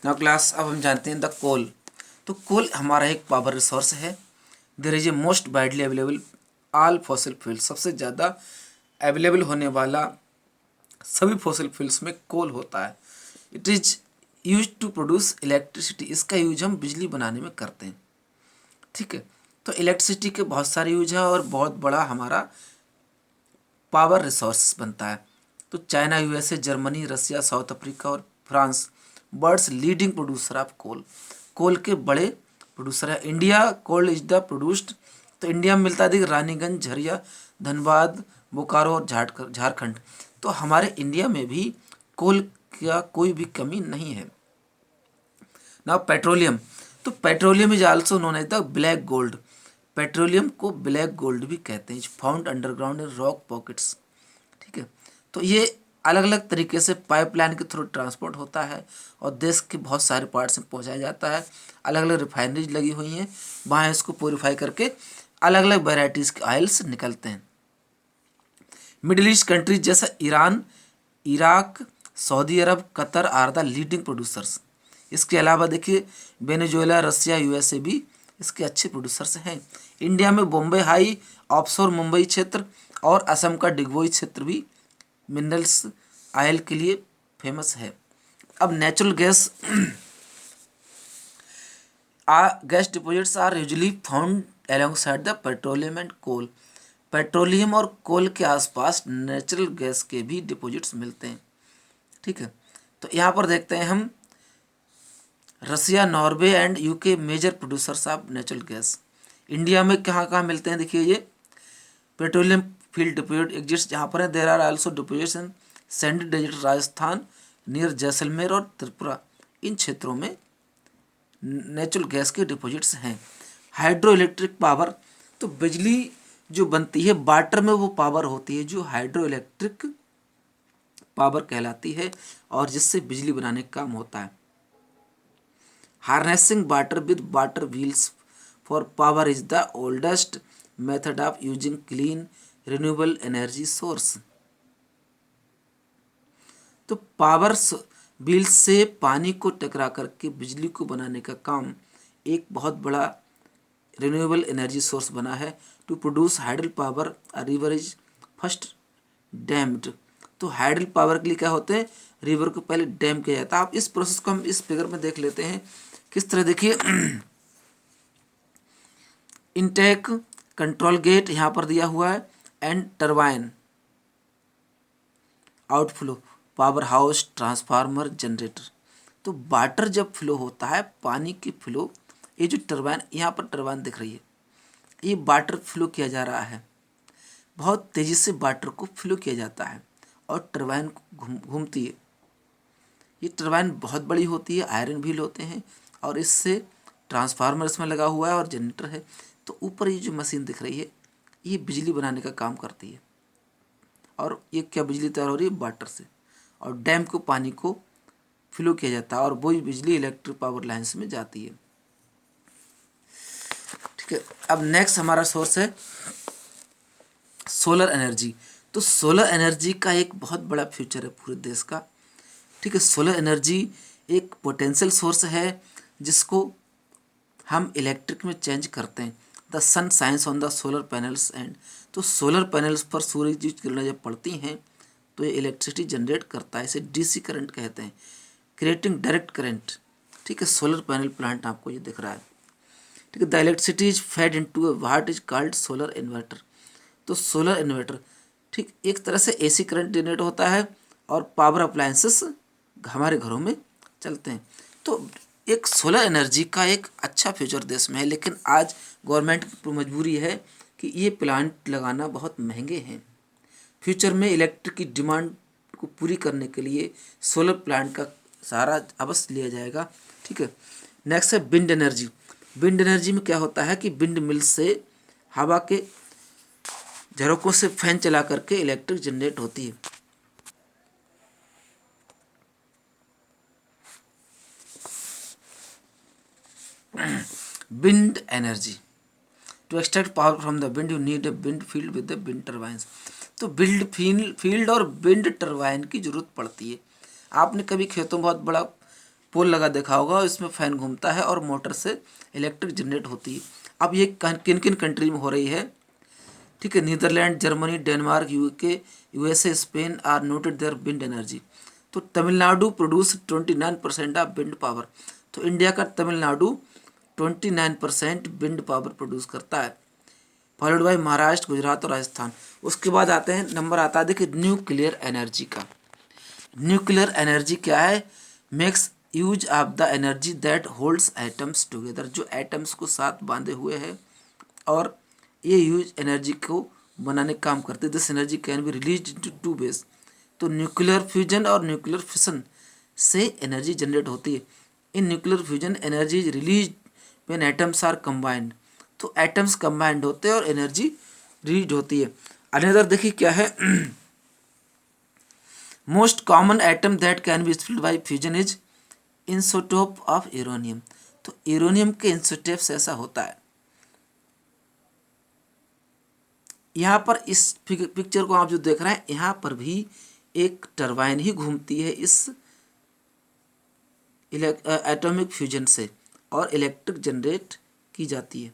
Now class, अब हम जानते हैं द कोल। तो कोल हमारा एक पावर रिसोर्स है। There is a most widely available all fossil fuel, सबसे ज़्यादा अवेलेबल होने वाला सभी फॉसिल फ्यूल्स में कोल होता है। It is use to produce electricity, इसका यूज हम बिजली बनाने में करते हैं। ठीक है, तो इलेक्ट्रिसिटी के बहुत सारे यूज है और बहुत बड़ा हमारा पावर रिसोर्स बनता है। तो China, USA, Germany, Russia, South Africa और France world's leading producer of coal, coal के बड़े प्रोड्यूसर है। India coal is the produced, तो इंडिया में मिलता है रानीगंज, झरिया, धनबाद, बोकारो और झारखंड। तो हमारे इंडिया में भी कोल का कोई भी कमी नहीं है। नाउ पेट्रोलियम, तो petroleum is also known as the black gold, petroleum को ब्लैक गोल्ड भी कहते हैं, found underground in rock pockets. ठीक है, तो ये अलग अलग तरीके से पाइपलाइन के थ्रू ट्रांसपोर्ट होता है और देश के बहुत सारे पार्ट्स में पहुंचाया जाता है। अलग अलग रिफाइनरीज लगी हुई हैं, वहाँ इसको प्योरीफाई करके अलग अलग वेराइटीज़ के ऑयल्स निकलते हैं। मिडिल ईस्ट कंट्रीज जैसा Iran, Iraq, Saudi Arabia, Qatar are the leading producers. इसके अलावा देखिए वेनेजुएला, रसिया, यूएसए भी इसके अच्छे प्रोड्यूसर्स हैं। इंडिया में बॉम्बे हाई ऑफशोर मुंबई क्षेत्र और असम का डिगबोई क्षेत्र भी मिनरल्स ऑयल के लिए फेमस है। अब natural gas gas deposits are usually found alongside the petroleum and coal, petroleum और कोल के आसपास नेचुरल गैस के भी डिपॉजिट्स मिलते हैं। ठीक है, तो यहाँ पर देखते हैं हम Russia, Norway and UK major producers of natural gas. India में कहाँ कहाँ मिलते हैं देखिए, ये पेट्रोलियम फील्ड डिपोजिट एग्जिस्ट जहाँ पर है। There are also deposits in sandy desert Rajasthan near Jaisalmer और त्रिपुरा, इन क्षेत्रों में नेचुरल गैस के डिपॉजिट्स हैं। हाइड्रो इलेक्ट्रिक पावर, तो बिजली जो बनती है वाटर में वो पावर होती है जो हाइड्रो इलेक्ट्रिक पावर कहलाती है और जिससे बिजली बनाने का काम होता है। Harnessing water with water wheels for power is the oldest method of using clean renewable energy source. तो पावर व्हील्स से पानी को टकरा करके बिजली को बनाने का काम एक बहुत बड़ा रिन्यूएबल एनर्जी सोर्स बना है। To produce hydel power a river is first dammed, तो हाइडल पावर के लिए क्या होते हैं, रिवर को पहले डैम किया जाता है। आप इस प्रोसेस को हम इस फिगर में देख लेते हैं किस तरह, देखिए इनटेक, कंट्रोल गेट यहाँ पर दिया हुआ है and turbine, outflow, power house, transformer, generator. तो वाटर जब फ्लो होता है, पानी की फ्लो, ये जो टरबाइन यहाँ पर टरबाइन दिख रही है, ये वाटर फ्लो किया जा रहा है, बहुत तेज़ी से वाटर को फ्लो किया जाता है और टरबाइन घूमती है। ये टरबाइन बहुत बड़ी होती है, आयरन व्हील होते हैं और इससे ट्रांसफार्मर इसमें लगा हुआ है और जनरेटर है। तो ऊपर ये जो मशीन दिख रही है ये बिजली बनाने का काम करती है और ये क्या बिजली तैयार हो रही है, वाटर से, और डैम को पानी को फ्लो किया जाता है और वही बिजली इलेक्ट्रिक पावर लाइन्स में जाती है। ठीक है, अब नेक्स्ट हमारा सोर्स है सोलर एनर्जी। तो सोलर एनर्जी का एक बहुत बड़ा फ्यूचर है पूरे देश का। ठीक है, सोलर एनर्जी एक पोटेंशियल सोर्स है जिसको हम इलेक्ट्रिक में चेंज करते हैं। The sun shines on the solar panels and, तो सोलर पैनल्स पर सूर्य की किरणें जब पड़ती हैं तो ये इलेक्ट्रिसिटी जनरेट करता है, इसे डीसी करंट कहते हैं, क्रिएटिंग डायरेक्ट करंट। ठीक है, सोलर पैनल प्लांट आपको ये दिख रहा है। ठीक है, the electricity is fed into what is called solar inverter. तो सोलर इन्वर्टर, ठीक, एक तरह से एसी करंट जनरेट होता है और पावर अप्लायंसेस हमारे घरों में चलते हैं। तो एक सोलर एनर्जी का एक अच्छा फ्यूचर देश में है, लेकिन आज गवर्नमेंट की मजबूरी है कि ये प्लांट लगाना बहुत महंगे हैं। फ्यूचर में इलेक्ट्रिक की डिमांड को पूरी करने के लिए सोलर प्लांट का सहारा अवश्य लिया जाएगा। ठीक है, नेक्स्ट है विंड एनर्जी। विंड एनर्जी में क्या होता है कि विंड मिल से हवा के झरोकों से फैन चला करके इलेक्ट्रिक जनरेट होती है। Wind energy, to extract power from the wind you need a wind field with the wind turbines. तो विंड फील्ड और विंड टर्बाइन की जरूरत पड़ती है। आपने कभी खेतों में बहुत बड़ा पोल लगा देखा होगा, इसमें फैन घूमता है और मोटर से इलेक्ट्रिक जनरेट होती है। अब ये किन किन कंट्री में हो रही है, ठीक है। Netherland, Germany, Denmark, UK, USA, Spain are noted their wind energy. तो Tamil Nadu produce 29% of wind power. तो इंडिया का तमिलनाडु 29% विंड पावर प्रोड्यूस करता है, फॉलोड बाय महाराष्ट्र, गुजरात और राजस्थान। उसके बाद आते हैं, नंबर आता है देखिए न्यूक्लियर एनर्जी का। न्यूक्लियर एनर्जी क्या है, makes use of the energy that holds atoms together, जो एटम्स को साथ बांधे हुए है और ये यूज एनर्जी को बनाने का काम करते हैं। This energy can be release into two ways. तो न्यूक्लियर फ्यूजन और न्यूक्लियर फिशन से एनर्जी जनरेट होती है। In nuclear fusion energy is release when atoms are combined. तो एटम्स कंबाइंड होते हैं और एनर्जी रिलीज होती है। अनदर देखिए क्या है, most common atom that can be split by fusion is isotope of uranium. तो यूरेनियम के इंसोटोप से ऐसा होता है। यहाँ पर इस पिक्चर को आप जो देख रहे हैं, यहाँ पर भी एक टरबाइन ही घूमती है इस एटॉमिक फ्यूजन से और इलेक्ट्रिक जनरेट की जाती है।